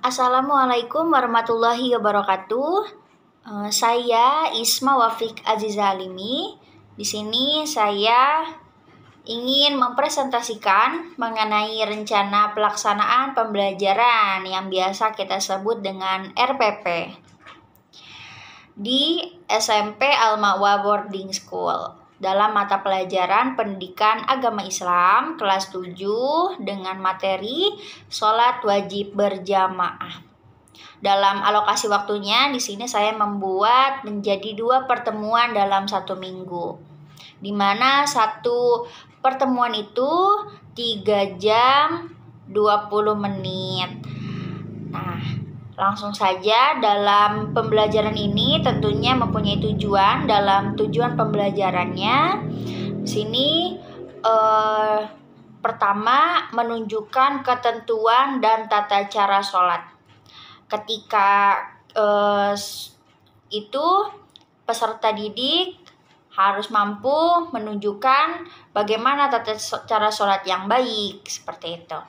Assalamualaikum warahmatullahi wabarakatuh. Saya Isma Wafik Aziza Alimi. Di sini saya ingin mempresentasikan mengenai rencana pelaksanaan pembelajaran yang biasa kita sebut dengan RPP di SMP Al-Ma'wa Boarding School dalam mata pelajaran Pendidikan Agama Islam kelas 7 dengan materi sholat wajib berjamaah. Dalam alokasi waktunya di sini saya membuat menjadi 2 pertemuan dalam 1 minggu, di mana satu pertemuan itu 3 jam 20 menit. Nah, langsung saja dalam pembelajaran ini tentunya mempunyai tujuan. Dalam tujuan pembelajarannya di sini pertama menunjukkan ketentuan dan tata cara sholat. Ketika itu peserta didik harus mampu menunjukkan bagaimana tata cara sholat yang baik, seperti itu.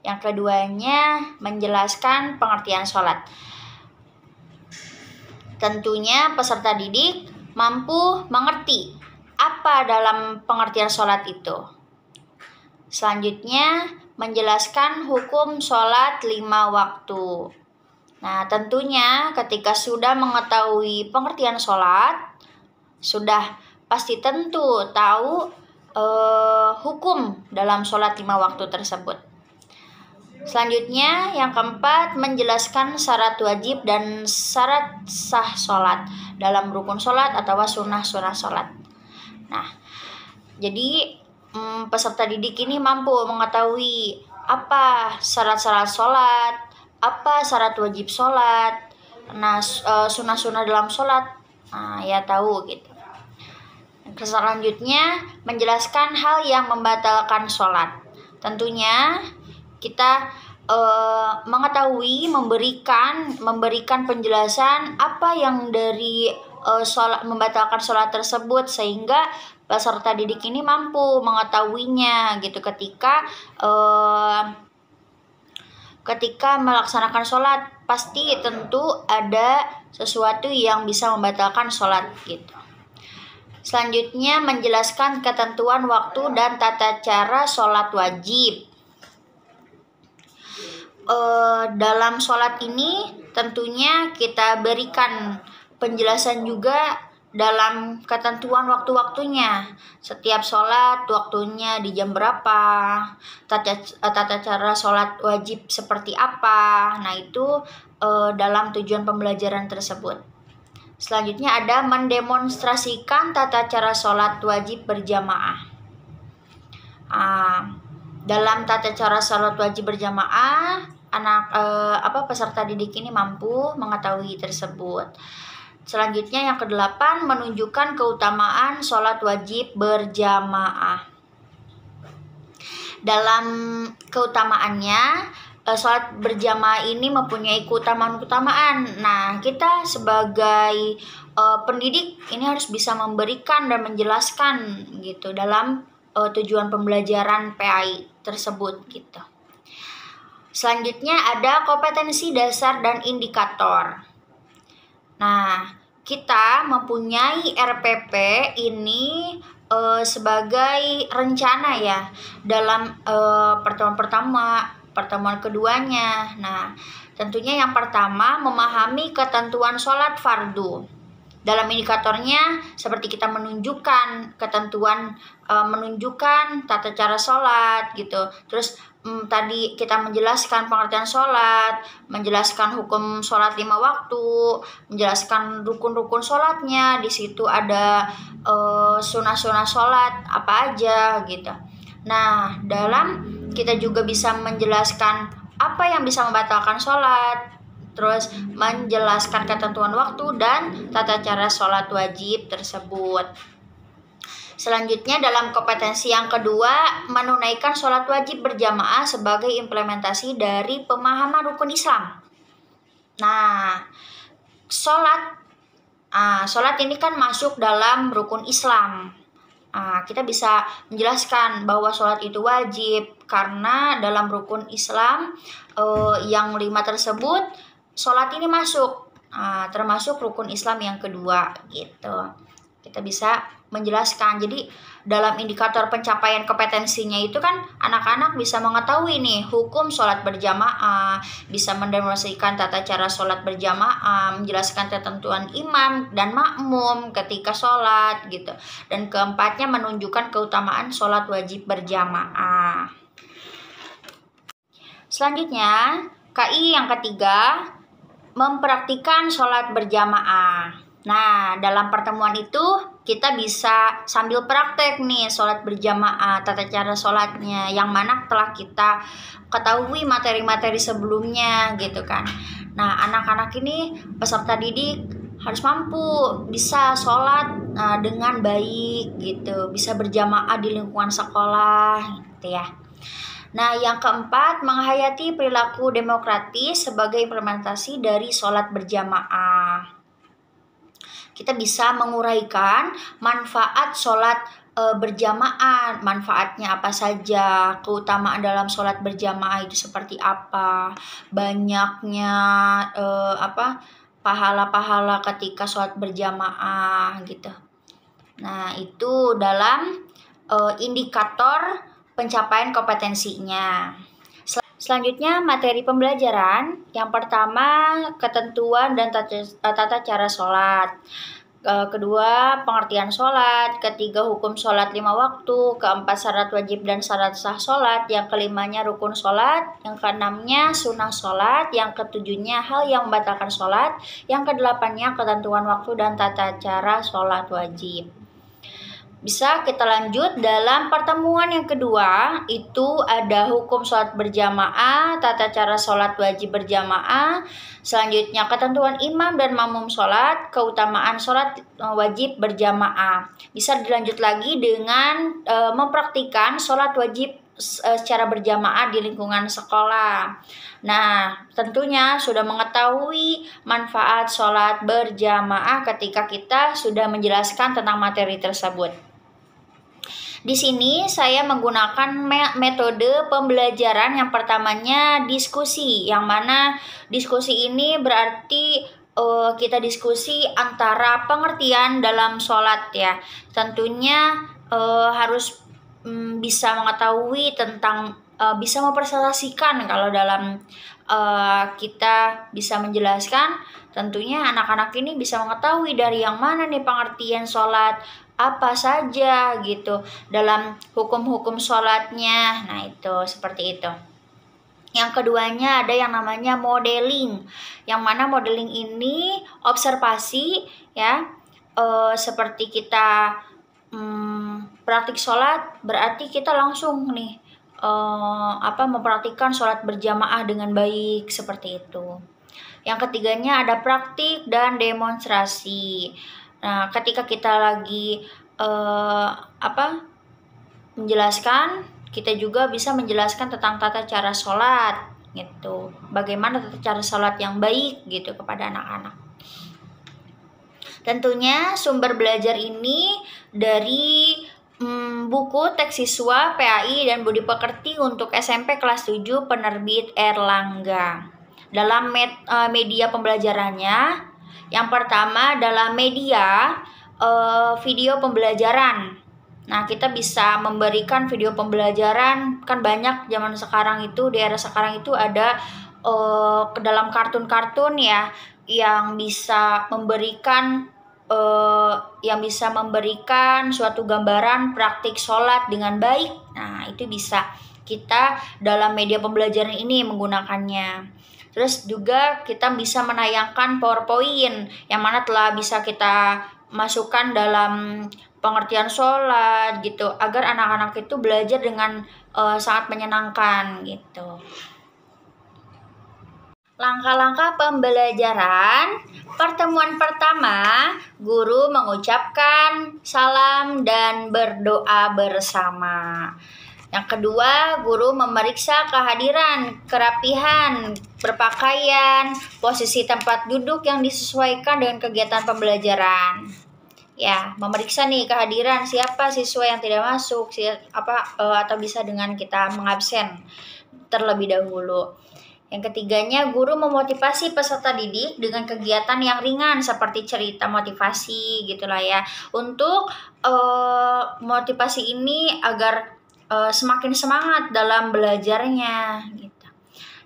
Yang keduanya menjelaskan pengertian sholat. Tentunya peserta didik mampu mengerti apa dalam pengertian sholat itu. Selanjutnya menjelaskan hukum sholat 5 waktu. Nah, tentunya ketika sudah mengetahui pengertian sholat, sudah pasti tentu tahu hukum dalam sholat 5 waktu tersebut. Selanjutnya yang keempat menjelaskan syarat wajib dan syarat sah sholat dalam rukun sholat atau sunnah-sunnah sholat. Nah, jadi peserta didik ini mampu mengetahui apa syarat-syarat sholat, apa syarat wajib sholat, nah sunnah-sunnah dalam sholat, ya tahu gitu. Selanjutnya menjelaskan hal yang membatalkan sholat. Tentunya kita mengetahui, memberikan penjelasan apa yang dari sholat, membatalkan sholat tersebut, sehingga peserta didik ini mampu mengetahuinya gitu ketika melaksanakan sholat. Pasti tentu ada sesuatu yang bisa membatalkan sholat gitu. Selanjutnya menjelaskan ketentuan waktu dan tata cara sholat wajib. Dalam sholat ini tentunya kita berikan penjelasan juga dalam ketentuan waktu-waktunya. Setiap sholat waktunya di jam berapa, tata cara sholat wajib seperti apa. Nah, itu dalam tujuan pembelajaran tersebut. Selanjutnya ada mendemonstrasikan tata cara sholat wajib berjamaah. Dalam tata cara sholat wajib berjamaah, peserta didik ini mampu mengetahui tersebut. Selanjutnya yang ke-8 menunjukkan keutamaan sholat wajib berjamaah. Dalam keutamaannya, sholat berjamaah ini mempunyai keutamaan. Nah, kita sebagai pendidik ini harus bisa memberikan dan menjelaskan gitu dalam tujuan pembelajaran PAI tersebut gitu. Selanjutnya ada kompetensi dasar dan indikator. Nah, kita mempunyai RPP ini sebagai rencana ya dalam pertemuan pertama, pertemuan keduanya. Nah, tentunya yang pertama memahami ketentuan sholat fardu. Dalam indikatornya seperti kita menunjukkan ketentuan, menunjukkan tata cara sholat gitu. Terus tadi kita menjelaskan pengertian sholat, menjelaskan hukum sholat 5 waktu, menjelaskan rukun-rukun sholatnya. Di situ ada sunnah-sunnah sholat apa aja gitu. Nah, dalam kita juga bisa menjelaskan apa yang bisa membatalkan sholat, terus menjelaskan ketentuan waktu dan tata cara sholat wajib tersebut. Selanjutnya dalam kompetensi yang kedua, menunaikan sholat wajib berjamaah sebagai implementasi dari pemahaman rukun Islam. Nah, sholat ini kan masuk dalam rukun Islam. Kita bisa menjelaskan bahwa sholat itu wajib karena dalam rukun Islam yang 5 tersebut sholat ini masuk, termasuk rukun Islam yang kedua gitu. Kita bisa menjelaskan. Jadi dalam indikator pencapaian kompetensinya itu kan anak-anak bisa mengetahui nih hukum sholat berjamaah, bisa mendemonstrasikan tata cara sholat berjamaah, menjelaskan ketentuan imam dan makmum ketika sholat gitu. Dan keempatnya menunjukkan keutamaan sholat wajib berjamaah. Selanjutnya, KI yang ketiga, mempraktikkan sholat berjamaah. Nah, dalam pertemuan itu kita bisa sambil praktek nih sholat berjamaah, tata cara sholatnya, yang mana telah kita ketahui materi-materi sebelumnya gitu kan. Nah, anak-anak ini peserta didik harus mampu bisa sholat dengan baik gitu, bisa berjamaah di lingkungan sekolah gitu ya. Nah, yang keempat, menghayati perilaku demokratis sebagai implementasi dari sholat berjamaah. Kita bisa menguraikan manfaat sholat berjamaah, manfaatnya apa saja, keutamaan dalam sholat berjamaah itu seperti apa, banyaknya pahala-pahala ketika sholat berjamaah gitu. Nah, itu dalam indikator pencapaian kompetensinya. Selanjutnya materi pembelajaran. Yang pertama ketentuan dan tata cara sholat. Kedua pengertian sholat. Ketiga hukum sholat 5 waktu. Keempat syarat wajib dan syarat sah sholat. Yang kelimanya rukun sholat. Yang keenamnya sunnah sholat. Yang ketujuhnya hal yang membatalkan sholat. Yang kedelapannya ketentuan waktu dan tata cara sholat wajib. Bisa kita lanjut dalam pertemuan yang kedua, itu ada hukum sholat berjamaah, tata cara sholat wajib berjamaah, selanjutnya ketentuan imam dan makmum sholat, keutamaan sholat wajib berjamaah. Bisa dilanjut lagi dengan mempraktikkan sholat wajib secara berjamaah di lingkungan sekolah. Nah, tentunya sudah mengetahui manfaat sholat berjamaah ketika kita sudah menjelaskan tentang materi tersebut. Di sini saya menggunakan metode pembelajaran yang pertamanya diskusi, yang mana diskusi ini berarti kita diskusi antara pengertian dalam sholat ya. Tentunya harus bisa mengetahui tentang bisa mempresentasikan. Kalau dalam kita bisa menjelaskan, tentunya anak-anak ini bisa mengetahui dari yang mana nih pengertian sholat, apa saja gitu dalam hukum-hukum sholatnya. Nah, itu seperti itu. Yang keduanya ada yang namanya modeling, yang mana modeling ini observasi ya, seperti kita praktik sholat, berarti kita langsung nih mempraktikkan sholat berjamaah dengan baik, seperti itu. Yang ketiganya ada praktik dan demonstrasi. Nah, ketika kita lagi menjelaskan, kita juga bisa menjelaskan tentang tata cara sholat gitu. Bagaimana tata cara sholat yang baik gitu kepada anak-anak. Tentunya sumber belajar ini dari buku teks siswa PAI dan Budi Pekerti untuk SMP kelas 7 penerbit Erlangga. Dalam media pembelajarannya, yang pertama adalah media video pembelajaran. Nah, kita bisa memberikan video pembelajaran, kan banyak zaman sekarang itu, di era sekarang itu ada ke dalam kartun-kartun ya, yang bisa memberikan suatu gambaran praktik sholat dengan baik. Nah, itu bisa kita dalam media pembelajaran ini menggunakannya. Terus juga kita bisa menayangkan PowerPoint yang mana telah bisa kita masukkan dalam pengertian sholat gitu, agar anak-anak itu belajar dengan sangat menyenangkan gitu. Langkah-langkah pembelajaran. Pertemuan pertama, guru mengucapkan salam dan berdoa bersama. Yang kedua, guru memeriksa kehadiran, kerapihan, berpakaian, posisi tempat duduk yang disesuaikan dengan kegiatan pembelajaran. Ya, memeriksa nih kehadiran siapa siswa yang tidak masuk, atau bisa dengan kita mengabsen terlebih dahulu. Yang ketiganya, guru memotivasi peserta didik dengan kegiatan yang ringan seperti cerita motivasi gitulah ya. Untuk motivasi ini agar semakin semangat dalam belajarnya gitu.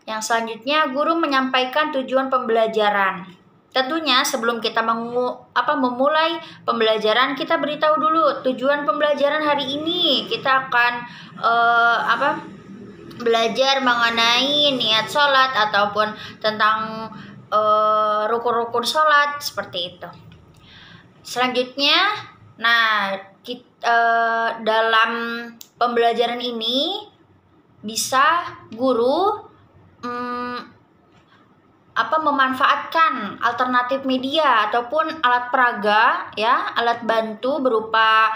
Yang selanjutnya, guru menyampaikan tujuan pembelajaran. Tentunya sebelum kita memulai pembelajaran, kita beritahu dulu tujuan pembelajaran hari ini. Kita akan belajar mengenai niat sholat ataupun tentang rukun-rukun sholat seperti itu. Selanjutnya, dalam pembelajaran ini bisa guru memanfaatkan alternatif media ataupun alat peraga ya, alat bantu berupa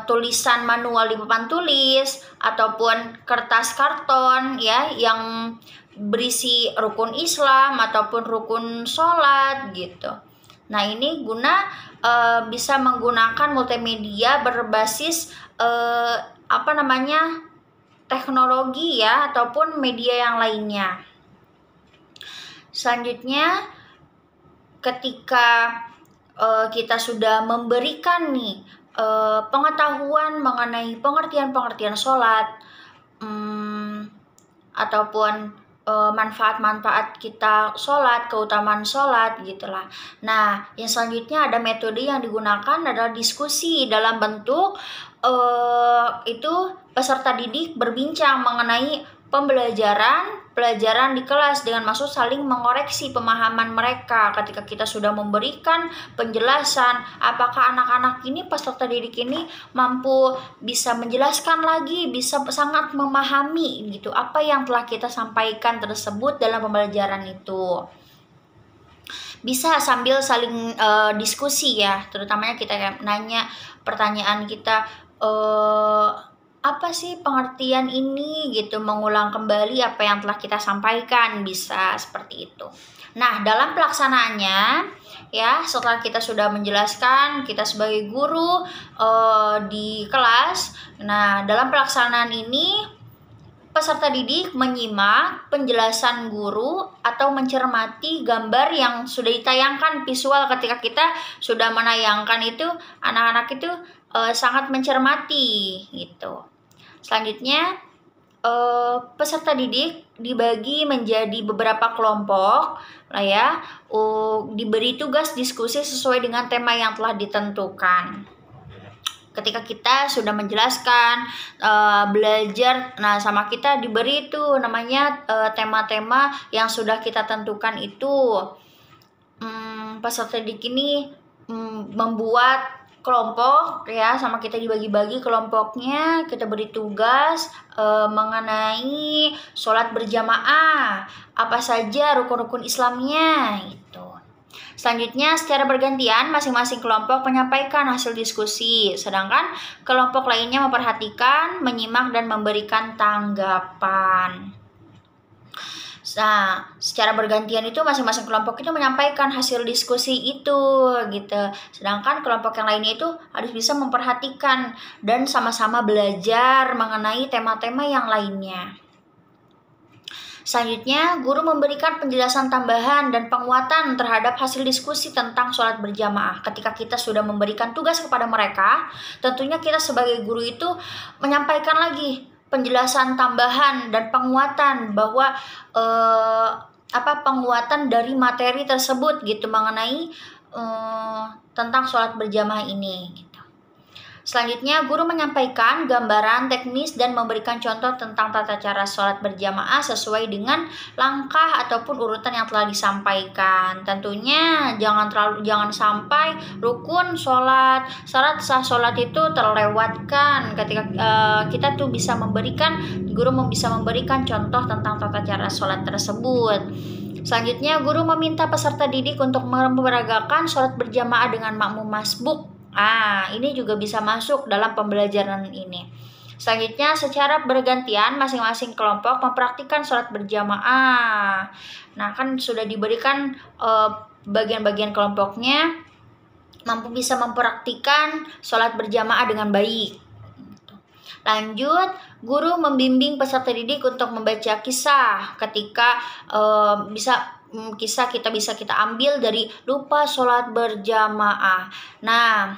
tulisan manual di papan tulis ataupun kertas karton ya yang berisi rukun Islam ataupun rukun sholat gitu. Nah, ini guna bisa menggunakan multimedia berbasis teknologi ya ataupun media yang lainnya. Selanjutnya, ketika kita sudah memberikan pengetahuan mengenai pengertian sholat ataupun manfaat-manfaat kita sholat, keutamaan sholat gitulah. Nah, yang selanjutnya ada metode yang digunakan adalah diskusi dalam bentuk itu peserta didik berbincang mengenai pelajaran di kelas dengan maksud saling mengoreksi pemahaman mereka. Ketika kita sudah memberikan penjelasan, apakah anak-anak ini, peserta didik ini mampu bisa menjelaskan lagi, bisa sangat memahami gitu apa yang telah kita sampaikan tersebut dalam pembelajaran itu. Bisa sambil saling diskusi ya, terutamanya kita nanya pertanyaan kita, apa sih pengertian ini gitu, mengulang kembali apa yang telah kita sampaikan, bisa seperti itu. Nah, dalam pelaksanaannya ya, setelah kita sudah menjelaskan, kita sebagai guru di kelas, nah dalam pelaksanaan ini peserta didik menyimak penjelasan guru atau mencermati gambar yang sudah ditayangkan visual. Ketika kita sudah menayangkan itu, anak-anak itu sangat mencermati gitu. Selanjutnya, peserta didik dibagi menjadi beberapa kelompok lah ya, diberi tugas diskusi sesuai dengan tema yang telah ditentukan. Ketika kita sudah menjelaskan belajar, nah sama kita diberi itu namanya tema-tema yang sudah kita tentukan itu. Peserta didik ini membuat kelompok ya, sama kita dibagi-bagi kelompoknya, kita beri tugas mengenai sholat berjamaah, apa saja rukun-rukun Islamnya itu. Selanjutnya, secara bergantian masing-masing kelompok menyampaikan hasil diskusi, sedangkan kelompok lainnya memperhatikan, menyimak, dan memberikan tanggapan. Nah, secara bergantian itu masing-masing kelompok itu menyampaikan hasil diskusi itu gitu. Sedangkan kelompok yang lainnya itu harus bisa memperhatikan dan sama-sama belajar mengenai tema-tema yang lainnya. Selanjutnya, guru memberikan penjelasan tambahan dan penguatan terhadap hasil diskusi tentang sholat berjamaah. Ketika kita sudah memberikan tugas kepada mereka, tentunya kita sebagai guru itu menyampaikan lagi penjelasan tambahan dan penguatan bahwa penguatan dari materi tersebut gitu mengenai tentang sholat berjamaah ini gitu. Selanjutnya, guru menyampaikan gambaran teknis dan memberikan contoh tentang tata cara sholat berjamaah sesuai dengan langkah ataupun urutan yang telah disampaikan. Tentunya jangan sampai rukun sholat, syarat sah sholat itu terlewatkan ketika kita tuh guru bisa memberikan contoh tentang tata cara sholat tersebut. Selanjutnya, guru meminta peserta didik untuk memperagakan sholat berjamaah dengan makmum masbuk. Ini juga bisa masuk dalam pembelajaran ini. Selanjutnya, secara bergantian masing-masing kelompok mempraktikkan sholat berjamaah. Nah, kan sudah diberikan bagian-bagian kelompoknya mampu bisa mempraktikkan sholat berjamaah dengan baik. Lanjut, guru membimbing peserta didik untuk membaca kisah ketika kisah bisa kita ambil dari lupa sholat berjamaah. Nah,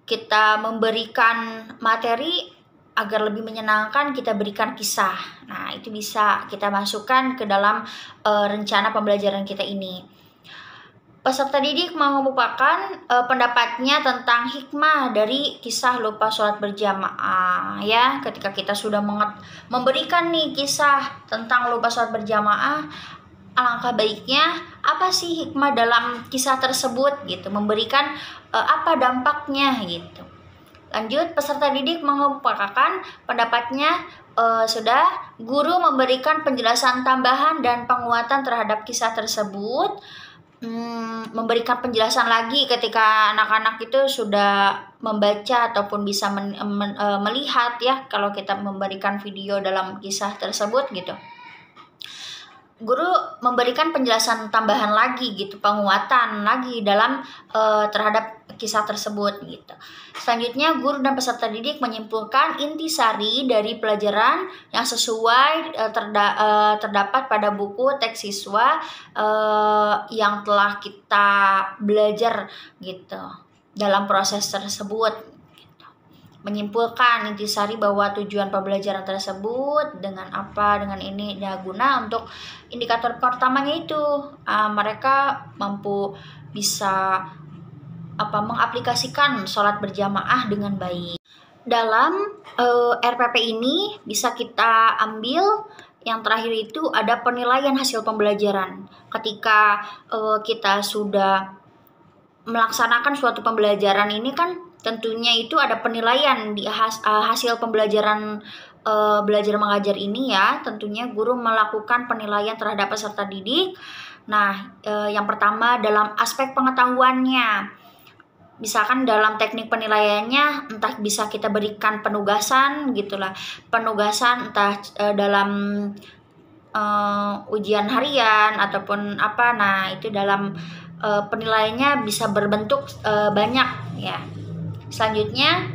kita memberikan materi agar lebih menyenangkan, kita berikan kisah. Nah, itu bisa kita masukkan ke dalam rencana pembelajaran kita ini. Peserta didik mengemukakan pendapatnya tentang hikmah dari kisah lupa sholat berjamaah ya. Ketika kita sudah memberikan nih kisah tentang lupa sholat berjamaah, alangkah baiknya apa sih hikmah dalam kisah tersebut gitu, memberikan apa dampaknya gitu. Lanjut, peserta didik mengemukakan pendapatnya sudah guru memberikan penjelasan tambahan dan penguatan terhadap kisah tersebut. Memberikan penjelasan lagi ketika anak-anak itu sudah membaca ataupun bisa melihat ya, kalau kita memberikan video dalam kisah tersebut gitu. Guru memberikan penjelasan tambahan lagi gitu, penguatan lagi dalam terhadap kisah tersebut gitu. Selanjutnya, guru dan peserta didik menyimpulkan intisari dari pelajaran yang sesuai terdapat pada buku teks siswa yang telah kita belajar gitu dalam proses tersebut. Menyimpulkan intisari bahwa tujuan pembelajaran tersebut dengan ini guna untuk indikator pertamanya itu mereka mampu bisa mengaplikasikan sholat berjamaah dengan baik. Dalam RPP ini bisa kita ambil yang terakhir itu ada penilaian hasil pembelajaran. Ketika kita sudah melaksanakan suatu pembelajaran ini kan tentunya itu ada penilaian di hasil pembelajaran belajar mengajar ini ya. Tentunya guru melakukan penilaian terhadap peserta didik. Nah, yang pertama dalam aspek pengetahuannya. Misalkan dalam teknik penilaiannya entah bisa kita berikan penugasan gitulah. Penugasan entah dalam ujian harian ataupun apa. Nah, itu dalam penilaiannya bisa berbentuk banyak ya. Selanjutnya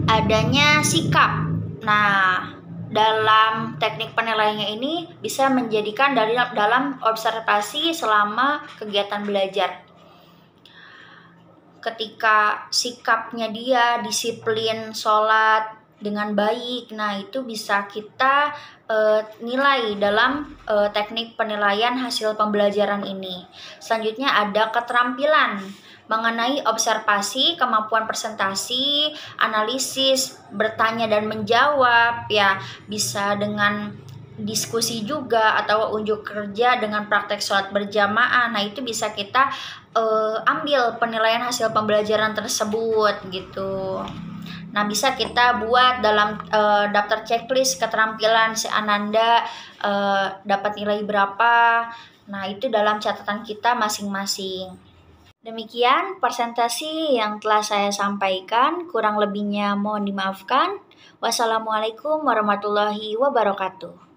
adanya sikap. Nah, dalam teknik penilaiannya ini bisa menjadikan dalam observasi selama kegiatan belajar. Ketika sikapnya dia disiplin sholat dengan baik, nah itu bisa kita nilai dalam teknik penilaian hasil pembelajaran ini. Selanjutnya ada keterampilan mengenai observasi, kemampuan presentasi, analisis, bertanya dan menjawab ya, bisa dengan diskusi juga atau unjuk kerja dengan praktek sholat berjamaah. Nah, itu bisa kita ambil penilaian hasil pembelajaran tersebut gitu. Nah, bisa kita buat dalam daftar checklist keterampilan si Ananda dapat nilai berapa. Nah, itu dalam catatan kita masing-masing. Demikian presentasi yang telah saya sampaikan, kurang lebihnya mohon dimaafkan. Wassalamualaikum warahmatullahi wabarakatuh.